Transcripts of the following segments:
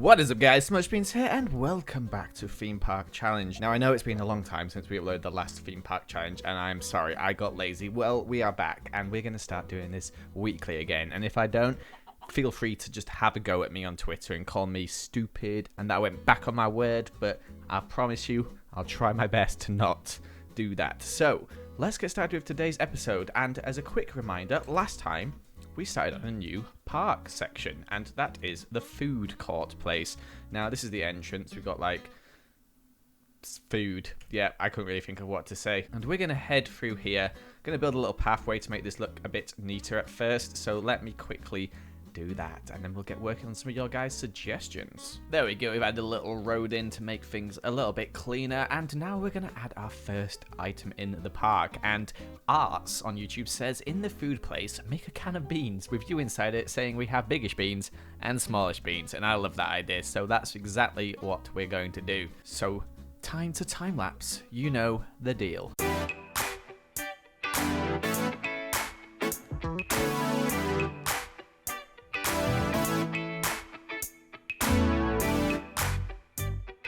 What is up, guys? Smallishbeans here, and welcome back to Theme Park Challenge. Now, I know it's been a long time since we uploaded the last Theme Park Challenge, and I'm sorry, I got lazy. Well, we are back, and we're going to start doing this weekly again. And if I don't, feel free to just have a go at me on Twitter and call me stupid, and that I went back on my word, but I promise you, I'll try my best to not do that. So, let's get started with today's episode, and as a quick reminder, last time, we started on a new park section, and that is the food court place. Now, this is the entrance. We've got, like, food. Yeah, I couldn't really think of what to say. And we're going to head through here. Going to build a little pathway to make this look a bit neater at first, so let me quickly do that, and then we'll get working on some of your guys' suggestions. There we go, we've added a little road in to make things a little bit cleaner, and now we're going to add our first item in the park. And Arts on YouTube says, in the food place, make a can of beans with you inside it, saying we have biggish beans and smallish beans, and I love that idea, so that's exactly what we're going to do. So, time to time-lapse, you know the deal.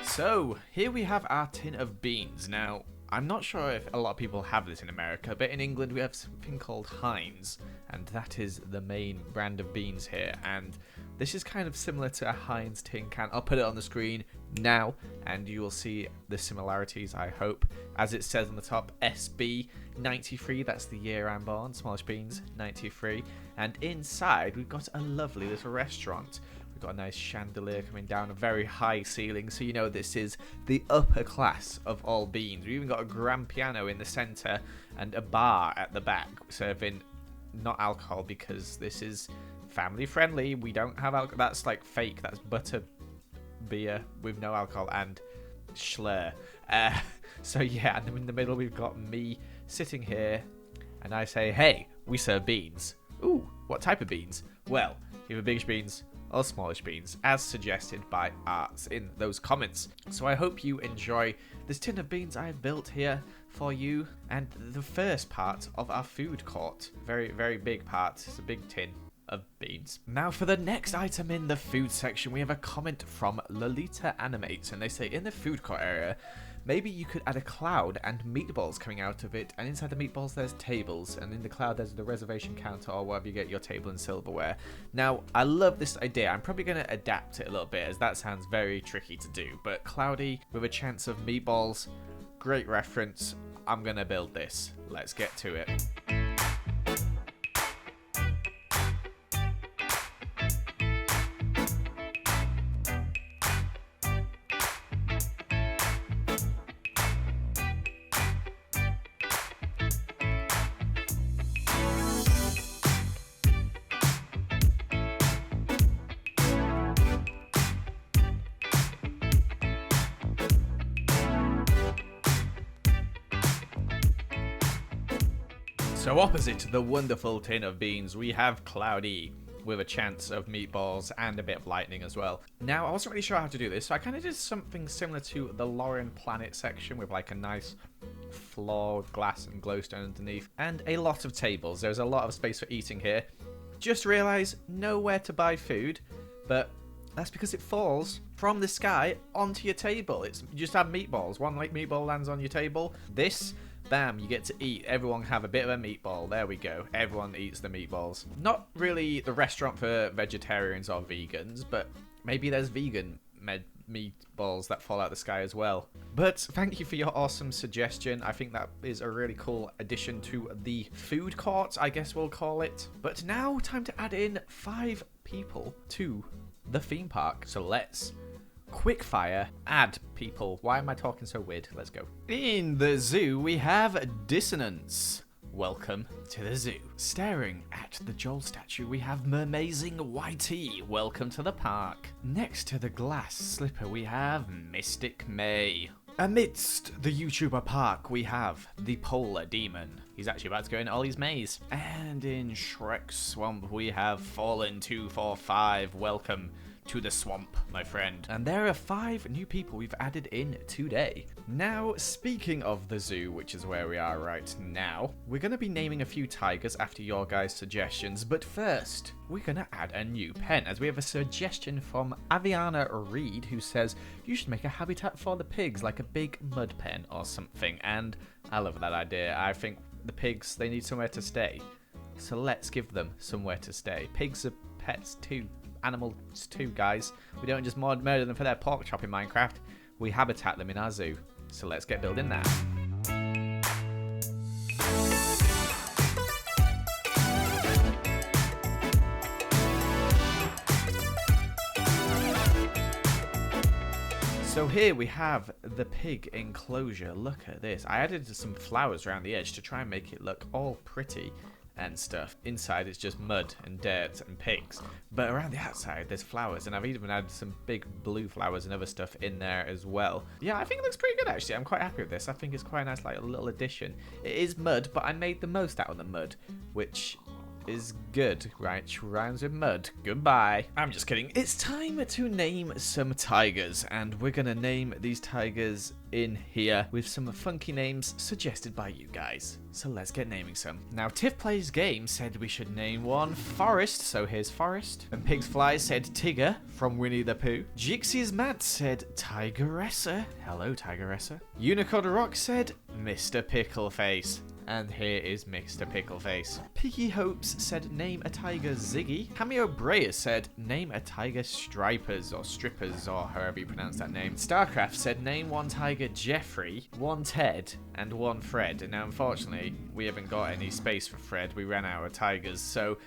So, here we have our tin of beans. Now, I'm not sure if a lot of people have this in America, but in England we have something called Heinz, and that is the main brand of beans here. And this is kind of similar to a Heinz tin can. I'll put it on the screen now, and you will see the similarities, I hope. As it says on the top, SB 93, that's the year I'm born, Smallishbeans 93. And inside, we've got a lovely little restaurant. Got a nice chandelier coming down, a very high ceiling, so you know this is the upper class of all beans. We've even got a grand piano in the center and a bar at the back serving not alcohol, because this is family friendly. We don't have alcohol. That's like fake. That's butter beer with no alcohol and Schlur. So yeah, and then in the middle we've got me sitting here, and I say, hey, we serve beans. Ooh, what type of beans? Well, you have biggish beans or smallish beans, as suggested by Arts in those comments. So I hope you enjoy this tin of beans I've built here for you, and the first part of our food court. Very, very big part. It's a big tin of beans. Now for the next item in the food section, we have a comment from Lolita Animates, and they say, in the food court area, maybe you could add a cloud and meatballs coming out of it, and inside the meatballs there's tables, and in the cloud there's the reservation counter or wherever you get your table and silverware. Now, I love this idea. I'm probably going to adapt it a little bit, as that sounds very tricky to do, but cloudy with a chance of meatballs, great reference. I'm going to build this. Let's get to it. So opposite the wonderful tin of beans, we have Cloudy with a chance of meatballs and a bit of lightning as well. Now, I wasn't really sure how to do this, so I kind of did something similar to the Lauren Planet section with like a nice floored glass and glowstone underneath and a lot of tables. There's a lot of space for eating here. Just realised nowhere to buy food, but that's because it falls from the sky onto your table. You just have meatballs. One like meatball lands on your table. This, bam, you get to eat. Everyone have a bit of a meatball. There we go. Everyone eats the meatballs. Not really the restaurant for vegetarians or vegans, but maybe there's vegan meatballs that fall out of the sky as well. But thank you for your awesome suggestion. I think that is a really cool addition to the food court, I guess we'll call it. But now, time to add in 5 people to the theme park. So let's quickfire add people. Why am I talking so weird? Let's go. In the zoo, we have Dissonance. Welcome to the zoo. Staring at the Joel statue, we have Mermazing YT. Welcome to the park. Next to the glass slipper, we have Mystic May. Amidst the YouTuber park, we have the Polar Demon. He's actually about to go in Ollie's maze. And in Shrek's swamp, we have Fallen 245. Welcome to the swamp, my friend. And there are 5 new people we've added in today. Now, speaking of the zoo, which is where we are right now, we're going to be naming a few tigers after your guys' suggestions, but first, we're going to add a new pen, as we have a suggestion from Aviana Reed, who says, you should make a habitat for the pigs, like a big mud pen or something, and I love that idea. I think the pigs, they need somewhere to stay, so let's give them somewhere to stay. Pigs are pets too, animals too, guys. We don't just murder them for their pork chop in Minecraft, we habitat them in our zoo. So let's get building now. So here we have the pig enclosure. Look at this. I added some flowers around the edge to try and make it look all pretty and stuff. Inside it's just mud and dirt and pigs, but around the outside there's flowers, and I've even added some big blue flowers and other stuff in there as well. Yeah, I think it looks pretty good actually. I'm quite happy with this. I think it's quite a nice like little addition. It is mud, but I made the most out of the mud, which is good, right? Rhymes with mud. Goodbye. I'm just kidding. It's time to name some tigers, and we're gonna name these tigers in here with some funky names suggested by you guys. So let's get naming some. Now, Tiff Plays Game said we should name one Forest, so here's Forest. And Pigs Fly said Tigger from Winnie the Pooh. Jixie's Mad said Tigeressa. Hello, Tigeressa. Unicorn Rock said Mr. Pickleface. And here is Mr. Pickleface. Piggy Hopes said name a tiger Ziggy. Cameo Breyer said name a tiger Stripers or Strippers or however you pronounce that name. Starcraft said name one tiger Jeffrey, one Ted, and one Fred. And now unfortunately we haven't got any space for Fred. We ran out of tigers, so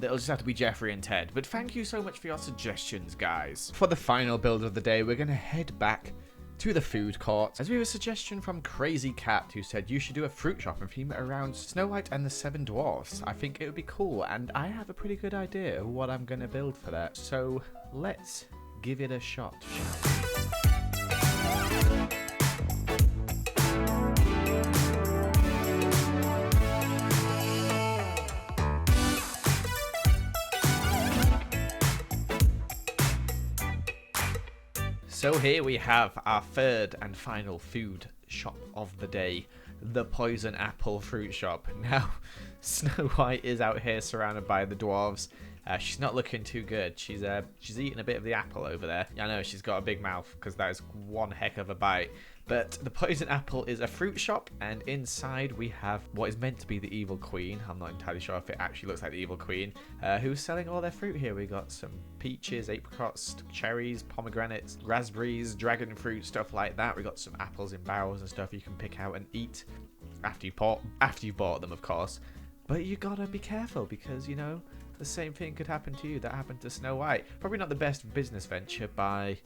it'll just have to be Jeffrey and Ted. But thank you so much for your suggestions, guys. For the final build of the day, we're going to head back to the food court, as we have a suggestion from Crazy Cat, who said you should do a fruit shop and theme it around Snow White and the 7 Dwarfs. I think it would be cool, and I have a pretty good idea of what I'm going to build for that. So let's give it a shot. So here we have our third and final food shop of the day, the Poison Apple Fruit Shop. Now, Snow White is out here surrounded by the dwarves. She's not looking too good. She's eating a bit of the apple over there. I know she's got a big mouth because that is one heck of a bite. But the Poison Apple is a fruit shop, and inside we have what is meant to be the Evil Queen. I'm not entirely sure if it actually looks like the Evil Queen, who's selling all their fruit here. We got some peaches, apricots, cherries, pomegranates, raspberries, dragon fruit, stuff like that. We got some apples in barrels and stuff you can pick out and eat after you bought them, of course. But you gotta be careful because, you know, the same thing could happen to you that happened to Snow White. Probably not the best business venture by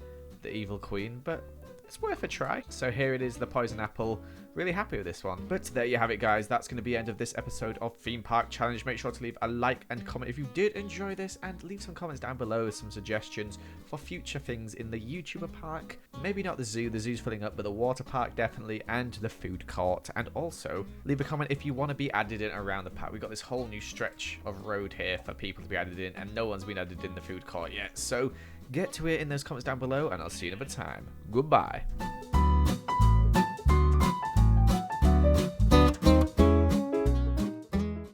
the Evil Queen, but it's worth a try. So here it is, the Poison Apple. Really happy with this one. But there you have it, guys. That's going to be the end of this episode of Theme Park Challenge. Make sure to leave a like and comment if you did enjoy this, and leave some comments down below with some suggestions for future things in the YouTuber park. Maybe not the zoo. The zoo's filling up, but the water park definitely, and the food court. And also leave a comment if you want to be added in around the park. We've got this whole new stretch of road here for people to be added in, and no one's been added in the food court yet. So get to it in those comments down below, and I'll see you another time. Goodbye.